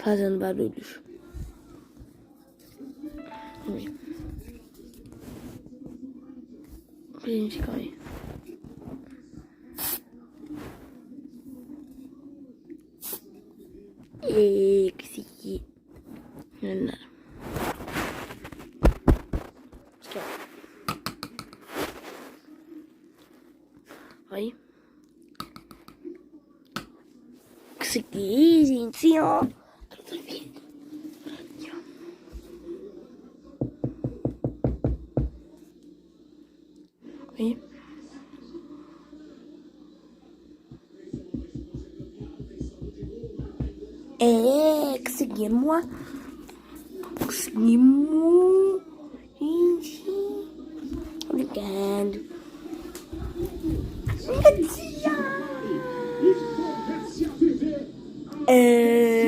fazendo barulhos. Gente, calma aí. E consegui. Não é nada. Aqui, ó. Aí. Consegui, gente, ó. Aí. Conseguimos. Conseguimos. Gente. Obrigado. Obrigada.